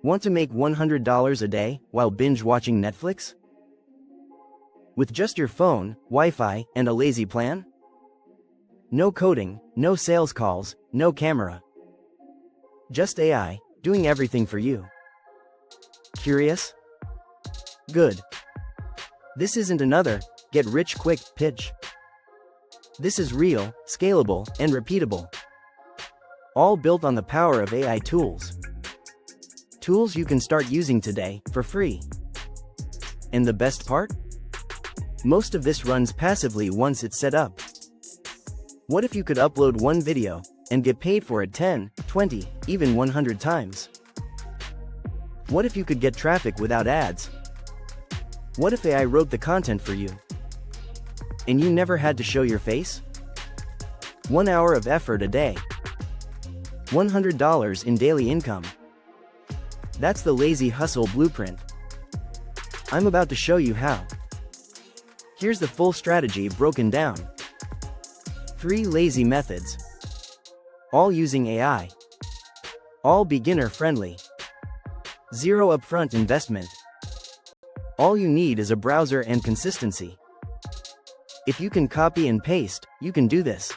Want to make $100 a day while binge-watching Netflix? With just your phone, Wi-Fi, and a lazy plan? No coding, no sales calls, no camera. Just AI, doing everything for you. Curious? Good. This isn't another get-rich-quick pitch. This is real, scalable, and repeatable. All built on the power of AI tools. Tools you can start using today, for free. And the best part? Most of this runs passively once it's set up. What if you could upload one video, and get paid for it 10, 20, even 100 times? What if you could get traffic without ads? What if AI wrote the content for you? And you never had to show your face? 1 hour of effort a day. $100 in daily income. That's the lazy hustle blueprint. I'm about to show you how. Here's the full strategy broken down. 3 lazy methods. All using AI. All beginner-friendly. 0 upfront investment. All you need is a browser and consistency. If you can copy and paste, you can do this.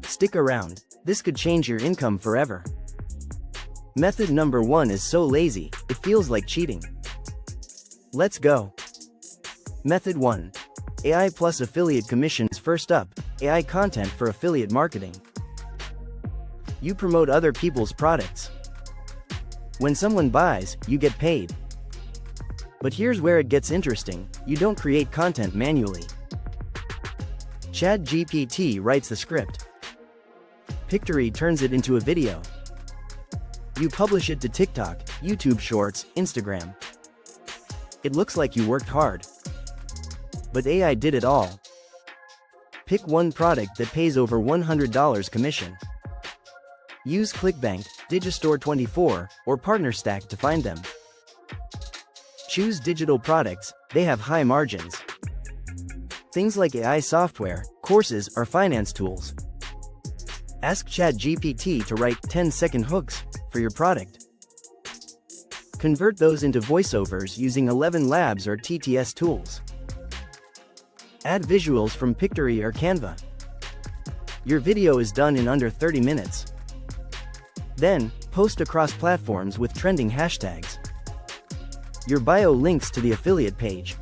Stick around, this could change your income forever. Method number 1 is so lazy, it feels like cheating. Let's go. Method 1. AI plus affiliate commissions. First up, AI content for affiliate marketing. You promote other people's products. When someone buys, you get paid. But here's where it gets interesting, you don't create content manually. ChatGPT writes the script. Pictory turns it into a video. You publish it to TikTok, YouTube Shorts, Instagram. It looks like you worked hard. But AI did it all. Pick one product that pays over $100 commission. Use ClickBank, Digistore24, or PartnerStack to find them. Choose digital products, they have high margins. Things like AI software, courses, or finance tools. Ask ChatGPT to write 10-second hooks for your product. Convert those into voiceovers using 11 Labs or TTS tools. Add visuals from Pictory or Canva. Your video is done in under 30 minutes. Then, post across platforms with trending hashtags. Your bio links to the affiliate page.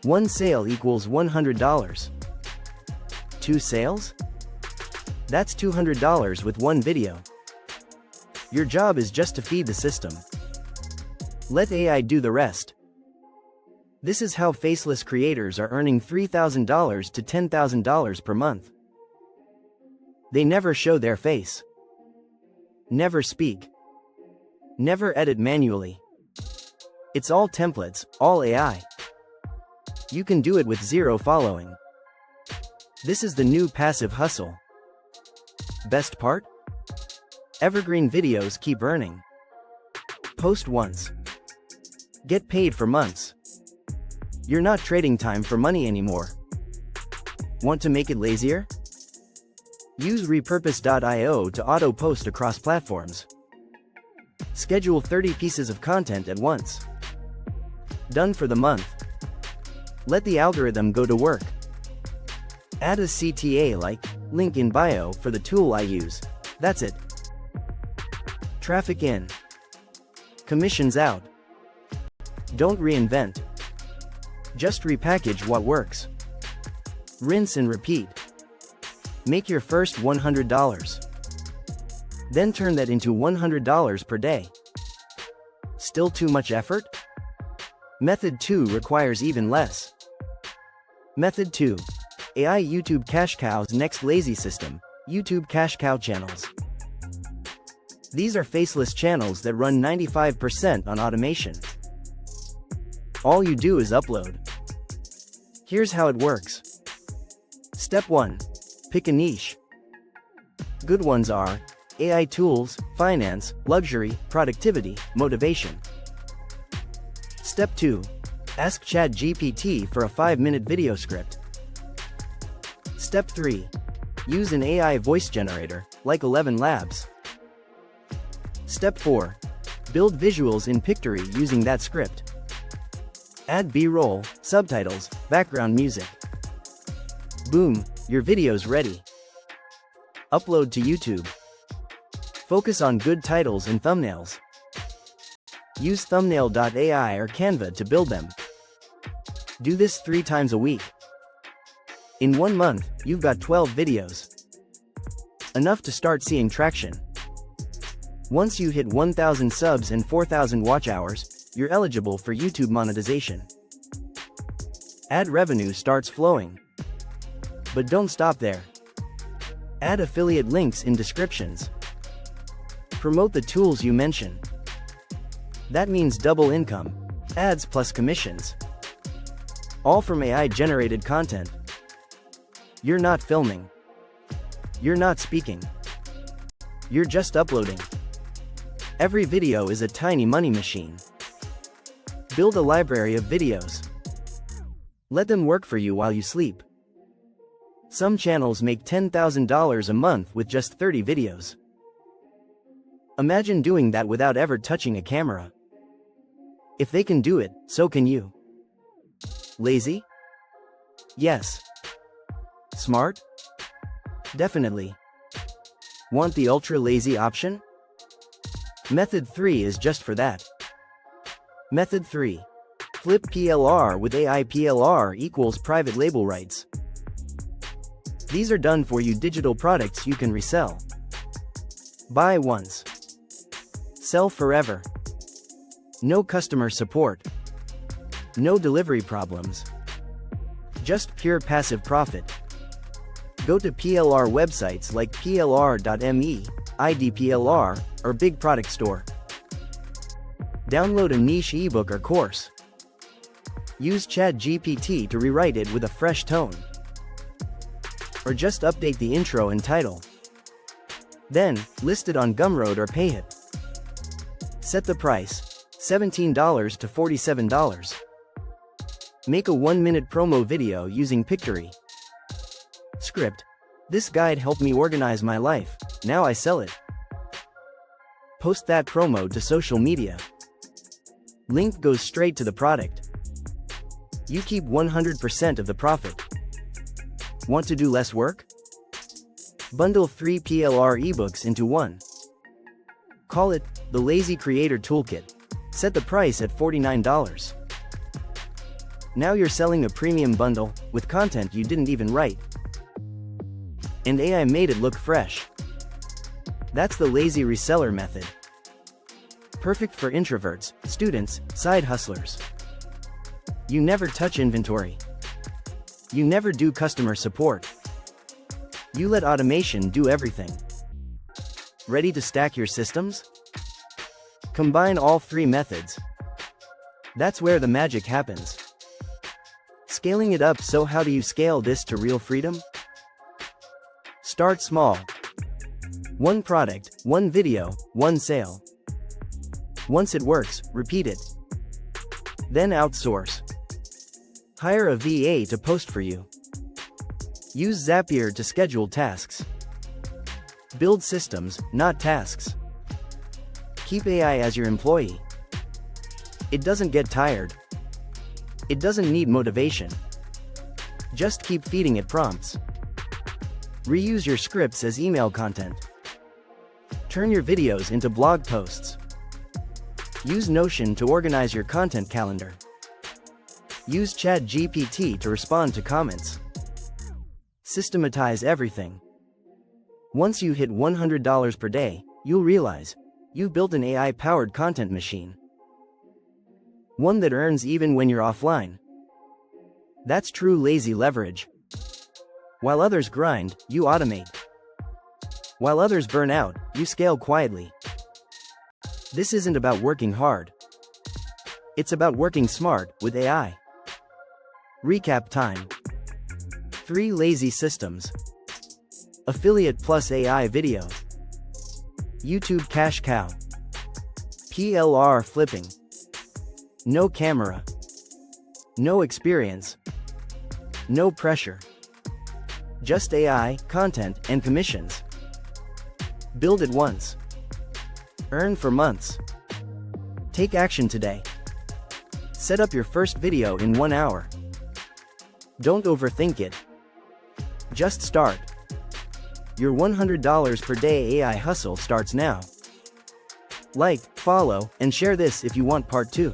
1 sale equals $100. 2 sales? That's $200 with one video. Your job is just to feed the system. Let AI do the rest. This is how faceless creators are earning $3,000 to $10,000 per month. They never show their face. Never speak. Never edit manually. It's all templates, all AI. You can do it with 0 following. This is the new passive hustle. Best part? Evergreen videos keep earning. Post once. Get paid for months. You're not trading time for money anymore. Want to make it lazier? Use repurpose.io to auto-post across platforms. Schedule 30 pieces of content at once. Done for the month. Let the algorithm go to work. Add a CTA like, link in bio for the tool I use. That's it. Traffic in. Commissions out. Don't reinvent. Just repackage what works. Rinse and repeat. Make your first $100. Then turn that into $100 per day. Still too much effort? Method 2 requires even less. Method 2. AI YouTube Cash Cow's next lazy system, YouTube Cash Cow channels. These are faceless channels that run 95% on automation. All you do is upload. Here's how it works. Step 1. Pick a niche. Good ones are AI tools, finance, luxury, productivity, motivation. Step 2. Ask ChatGPT for a 5-minute video script. Step 3. Use an AI voice generator, like 11 Labs. Step 4. Build visuals in Pictory using that script. Add B-roll, subtitles, background music. Boom, your video's ready. Upload to YouTube. Focus on good titles and thumbnails. Use thumbnail.ai or Canva to build them. Do this 3 times a week. In 1 month, you've got 12 videos. Enough to start seeing traction. Once you hit 1,000 subs and 4,000 watch hours, you're eligible for YouTube monetization. Ad revenue starts flowing. But don't stop there. Add affiliate links in descriptions. Promote the tools you mention. That means double income, ads plus commissions. All from AI-generated content. You're not filming. You're not speaking. You're just uploading. Every video is a tiny money machine. Build a library of videos. Let them work for you while you sleep. Some channels make $10,000 a month with just 30 videos. Imagine doing that without ever touching a camera. If they can do it, so can you. Lazy? Yes. Smart? Definitely. Want the ultra lazy option? Method 3 is just for that. Method 3. Flip PLR with AI. PLR equals private label rights. These are done for you digital products you can resell. Buy once. Sell forever. No customer support. No delivery problems. Just pure passive profit. Go to PLR websites like plr.me, IDPLR, or Big Product Store. Download a niche ebook or course. Use ChatGPT to rewrite it with a fresh tone. Or just update the intro and title. Then, list it on Gumroad or Payhip. Set the price, $17 to $47. Make a 1-minute promo video using Pictory. Script. This guide helped me organize my life, now I sell it. Post that promo to social media. Link goes straight to the product. You keep 100% of the profit. Want to do less work? Bundle 3 PLR ebooks into one. Call it the Lazy Creator Toolkit. Set the price at $49. Now you're selling a premium bundle with content you didn't even write. And AI made it look fresh. That's the lazy reseller method. Perfect for introverts, students, side hustlers. You never touch inventory. You never do customer support. You let automation do everything. Ready to stack your systems? Combine all 3 methods. That's where the magic happens. Scaling it up. So how do you scale this to real freedom? Start small. 1 product, 1 video, 1 sale. Once it works, repeat it. Then outsource. Hire a VA to post for you. Use Zapier to schedule tasks. Build systems, not tasks. Keep AI as your employee. It doesn't get tired. It doesn't need motivation. Just keep feeding it prompts. Reuse your scripts as email content. Turn your videos into blog posts. Use Notion to organize your content calendar. Use ChatGPT to respond to comments. Systematize everything. Once you hit $100 per day, you'll realize you've built an AI-powered content machine. One that earns even when you're offline. That's true lazy leverage. While others grind, you automate. While others burn out, you scale quietly. This isn't about working hard. It's about working smart with AI. Recap time. 3 lazy systems. Affiliate plus AI video. YouTube cash cow. PLR flipping. No camera. No experience. No pressure. Just AI, content, and commissions. Build it once. Earn for months. Take action today. Set up your first video in 1 hour. Don't overthink it. Just start. Your $100 per day AI hustle starts now. Like, follow, and share this if you want part 2.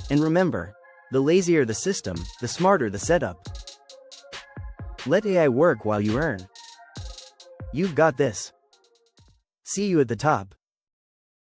And remember, the lazier the system, the smarter the setup. Let AI work while you earn. You've got this. See you at the top.